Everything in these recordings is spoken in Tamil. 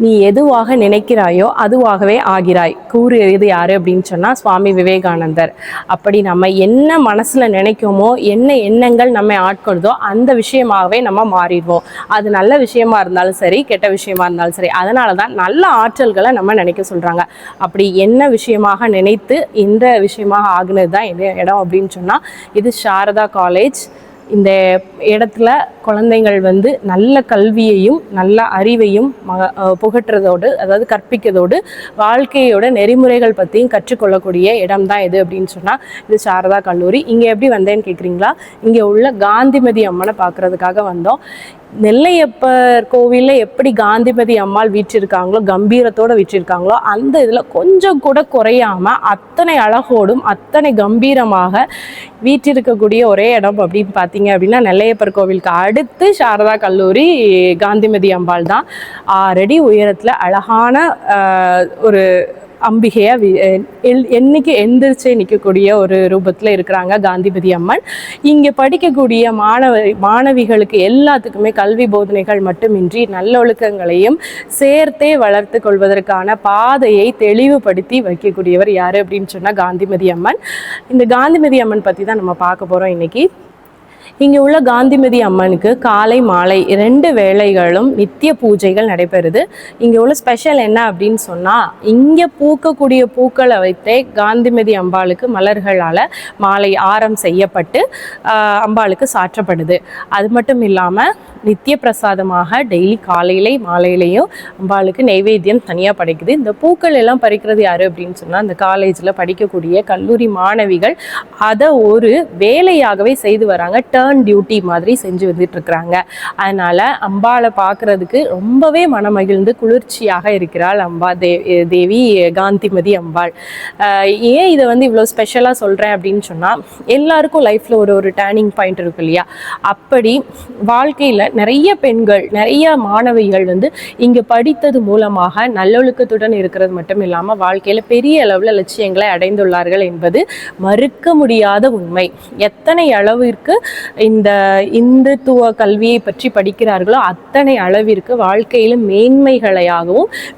நீ எதுவாக நினைக்கிறாயோ அதுவாகவே ஆகிறாய் கூறியது யாரு அப்படின்னு சொன்னால் சுவாமி விவேகானந்தர். அப்படி நம்ம என்ன மனசில் நினைக்குமோ, என்ன எண்ணங்கள் நம்ம ஆட்கொள்தோ அந்த விஷயமாகவே நம்ம மாறிடுவோம். அது நல்ல விஷயமா இருந்தாலும் சரி, கெட்ட விஷயமா இருந்தாலும் சரி. அதனால தான் நல்ல ஆற்றல்களை நம்ம நினைக்க சொல்கிறாங்க. அப்படி என்ன விஷயமாக நினைத்து இந்த விஷயமாக ஆகுனது தான் இடம் அப்படின்னு சொன்னால் இது சாரதா காலேஜ். இந்த இடத்துல குழந்தைகள் வந்து நல்ல கல்வியையும் நல்ல அறிவையும் புகட்டுறதோடு, அதாவது கற்பிக்கிறதோடு, வாழ்க்கையோட நெறிமுறைகள் பற்றியும் கற்றுக்கொள்ளக்கூடிய இடம் தான் இது அப்படின்னு சொன்னால் இது சாரதா கல்லூரி. இங்கே எப்படி வந்தேன்னு கேட்குறீங்களா? இங்கே உள்ள காந்திமதி அம்மனை பார்க்குறதுக்காக வந்தோம். நெல்லையப்பர் கோவிலில் எப்படி காந்திமதி அம்மாள் வீற்றிருக்காங்களோ, கம்பீரத்தோடு வீற்றிருக்காங்களோ, அந்த இதில் கொஞ்சம் கூட குறையாமல் அத்தனை அழகோடும் அத்தனை கம்பீரமாக வீற்றிருக்கக்கூடிய ஒரே இடம் அப்படின்னு பார்த்தீங்க அப்படின்னா நெல்லையப்பர் கோவிலுக்கு அடுத்து சாரதா கல்லூரி காந்திமதி அம்பாள் தான். 6 அடி உயரத்தில் அழகான ஒரு அம்பிகையாக என்னைக்கு எந்திரிச்சு நிற்கக்கூடிய ஒரு ரூபத்தில் இருக்கிறாங்க காந்திமதி அம்மன். இங்கே படிக்கக்கூடிய மாணவிகளுக்கு எல்லாத்துக்குமே கல்வி போதனைகள் மட்டுமின்றி நல்லொழுக்கங்களையும் சேர்த்தே வளர்த்து கொள்வதற்கான பாதையை தெளிவுபடுத்தி வைக்கக்கூடியவர் யார் அப்படின்னு சொன்னால் காந்திமதி அம்மன். இந்த காந்திமதி அம்மன் பற்றி தான் நம்ம பார்க்க போகிறோம் இன்னைக்கு. இங்கே உள்ள காந்திமதி அம்மனுக்கு காலை மாலை 2 வேளைகளும் நித்திய பூஜைகள் நடைபெறுது. இங்கே உள்ள ஸ்பெஷல் என்ன அப்படின்னு சொன்னால், இங்கே பூக்கக்கூடிய பூக்களை வைத்தே காந்திமதி அம்பாளுக்கு மலர்களால் மாலை ஆரம் செய்யப்பட்டு அம்பாளுக்கு சாற்றப்படுது. அது மட்டும் இல்லாமல் நித்திய பிரசாதமாக டெய்லி காலையிலே மாலையிலையும் அம்பாளுக்கு நெய்வேத்தியம் தனியாக படைக்குது. இந்த பூக்கள் எல்லாம் பறிக்கிறது யார் அப்படின்னு சொன்னால் அந்த காலேஜில் படிக்கக்கூடிய கல்லூரி மாணவிகள் அதை ஒரு வேலையாகவே செய்து வராங்க. டர்ன் டியூட்டி மாதிரி செஞ்சு வந்துட்டு இருக்கிறாங்க. அதனால அம்பாளை பார்க்கறதுக்கு ரொம்பவே மனமகிழ்ந்து குளிர்ச்சியாக இருக்கிறாள் தேவி காந்திமதி அம்பாள். ஏன் இதை வந்து இவ்வளோ ஸ்பெஷலாக சொல்கிறேன் அப்படின்னு சொன்னால், எல்லாருக்கும் லைஃப்பில் ஒரு டேர்னிங் பாயிண்ட் இருக்கு இல்லையா? அப்படி வாழ்க்கையில் நிறைய பெண்கள், நிறைய மாணவிகள் வந்து இங்கே படித்தது மூலமாக நல்லொழுக்கத்துடன் இருக்கிறது மட்டும் இல்லாமல் வாழ்க்கையில் பெரிய அளவில் லட்சியங்களை அடைந்துள்ளார்கள் என்பது மறுக்க முடியாத உண்மை. எத்தனை அளவிற்கு இந்த இந்துத்துவ கல்வியை பற்றி படிக்கிறார்களோ அத்தனை அளவிற்கு வாழ்க்கையில்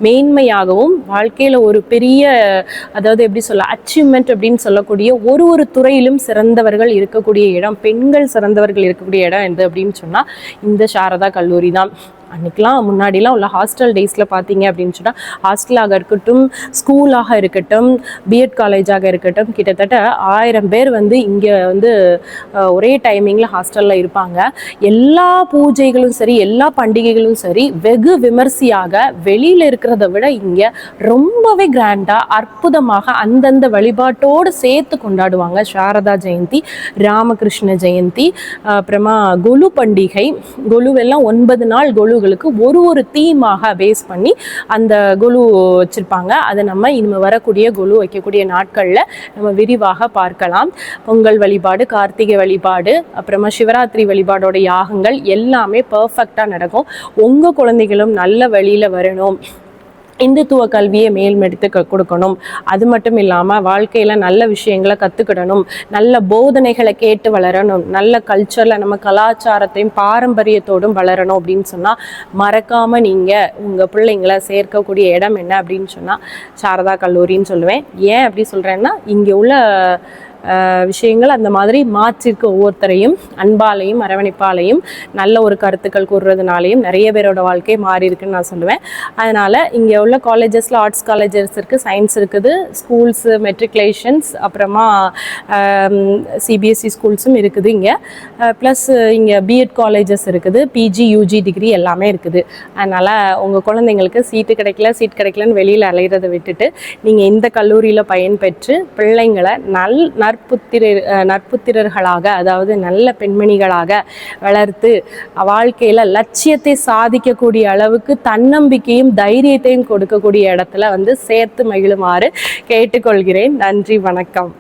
மேன்மையாகவும் வாழ்க்கையில் ஒரு பெரிய, அதாவது எப்படி சொல்ல, அச்சீவ்மெண்ட் அப்படின்னு சொல்லக்கூடிய ஒரு துறையிலும் சிறந்தவர்கள் இருக்கக்கூடிய இடம், பெண்கள் சிறந்தவர்கள் இருக்கக்கூடிய இடம் எது அப்படின்னு சொன்னால் இந்த சாரதா கல்லூரி தான். அன்றைக்கெலாம் முன்னாடிலாம் உள்ள ஹாஸ்டல் டேஸில் பார்த்தீங்க அப்படின்னு சொன்னால் ஹாஸ்டலாக இருக்கட்டும், ஸ்கூலாக இருக்கட்டும், பிஎட் காலேஜாக இருக்கட்டும், கிட்டத்தட்ட 1000 பேர் வந்து இங்கே வந்து ஒரே டைமிங்கில் ஹாஸ்டலில் இருப்பாங்க. எல்லா பூஜைகளும் சரி, எல்லா பண்டிகைகளும் சரி வெகு விமர்சையாக வெளியில் இருக்கிறத விட இங்கே ரொம்பவே கிராண்டாக அற்புதமாக அந்தந்த வழிபாட்டோடு சேர்த்து கொண்டாடுவாங்க. சாரதா ஜெயந்தி, ராமகிருஷ்ண ஜெயந்தி, அப்புறமா கொலு பண்டிகை. கொலுவெல்லாம் 9 நாள் கொலு ஒரு தீமாக பேஸ் பண்ணி அந்த குழு வச்சிருப்பாங்க. அதை நம்ம இனிமே வரக்கூடிய குழு வைக்கக்கூடிய நாட்களில் நம்ம விரிவாக பார்க்கலாம். பொங்கல் வழிபாடு, கார்த்திகை வழிபாடு, அப்புறமா சிவராத்திரி வழிபாடோட யாகங்கள் எல்லாமே பர்ஃபெக்டாக நடக்கும். உங்கள் குழந்தைகளும் நல்ல வழியில் வரணும், இந்துத்துவ கல்வியை மேல்மெடுத்து கொடுக்கணும், அது மட்டும் இல்லாமல் வாழ்க்கையில் நல்ல விஷயங்களை கற்றுக்கிடணும், நல்ல போதனைகளை கேட்டு வளரணும், நல்ல கல்ச்சரில் நம்ம கலாச்சாரத்தையும் பாரம்பரியத்தோடும் வளரணும் அப்படின்னு சொன்னால் மறக்காமல் நீங்கள் உங்கள் பிள்ளைங்களை சேர்க்கக்கூடிய இடம் என்ன அப்படின்னு சொன்னால் சாரதா கல்லூரின்னு சொல்லுவேன். ஏன் அப்படி சொல்கிறேன்னா, இங்கே உள்ள விஷயங்கள் அந்த மாதிரி மாற்றிருக்கு. ஒவ்வொருத்தரையும் அன்பாலையும் அரவணைப்பாலையும் நல்ல ஒரு கருத்துக்கள் கூறுறதுனாலையும் நிறைய பேரோட வாழ்க்கை மாறி இருக்குன்னு நான் சொல்லுவேன். அதனால் இங்கே உள்ள காலேஜஸில் ஆர்ட்ஸ் காலேஜஸ் இருக்குது, சயின்ஸ் இருக்குது, ஸ்கூல்ஸு, மெட்ரிகுலேஷன்ஸ், அப்புறமா சிபிஎஸ்சி ஸ்கூல்ஸும் இருக்குது இங்கே. ப்ளஸ் இங்கே பிஎட் காலேஜஸ் இருக்குது, பிஜி யூஜி டிகிரி எல்லாமே இருக்குது. அதனால் உங்கள் குழந்தைங்களுக்கு சீட் கிடைக்கலன்னு வெளியில் அலைகிறத விட்டுட்டு நீங்கள் இந்த கல்லூரியில் பயன்பெற்று பிள்ளைங்களை நற்புத்திரர்களாக, அதாவது நல்ல பெண்மணிகளாக வளர்த்து வாழ்க்கையில் லட்சியத்தை சாதிக்கக்கூடிய அளவுக்கு தன்னம்பிக்கையும் தைரியத்தையும் கொடுக்கக்கூடிய இடத்துல வந்து சேர்த்து மகிழுமாறு கேட்டுக்கொள்கிறேன். நன்றி, வணக்கம்.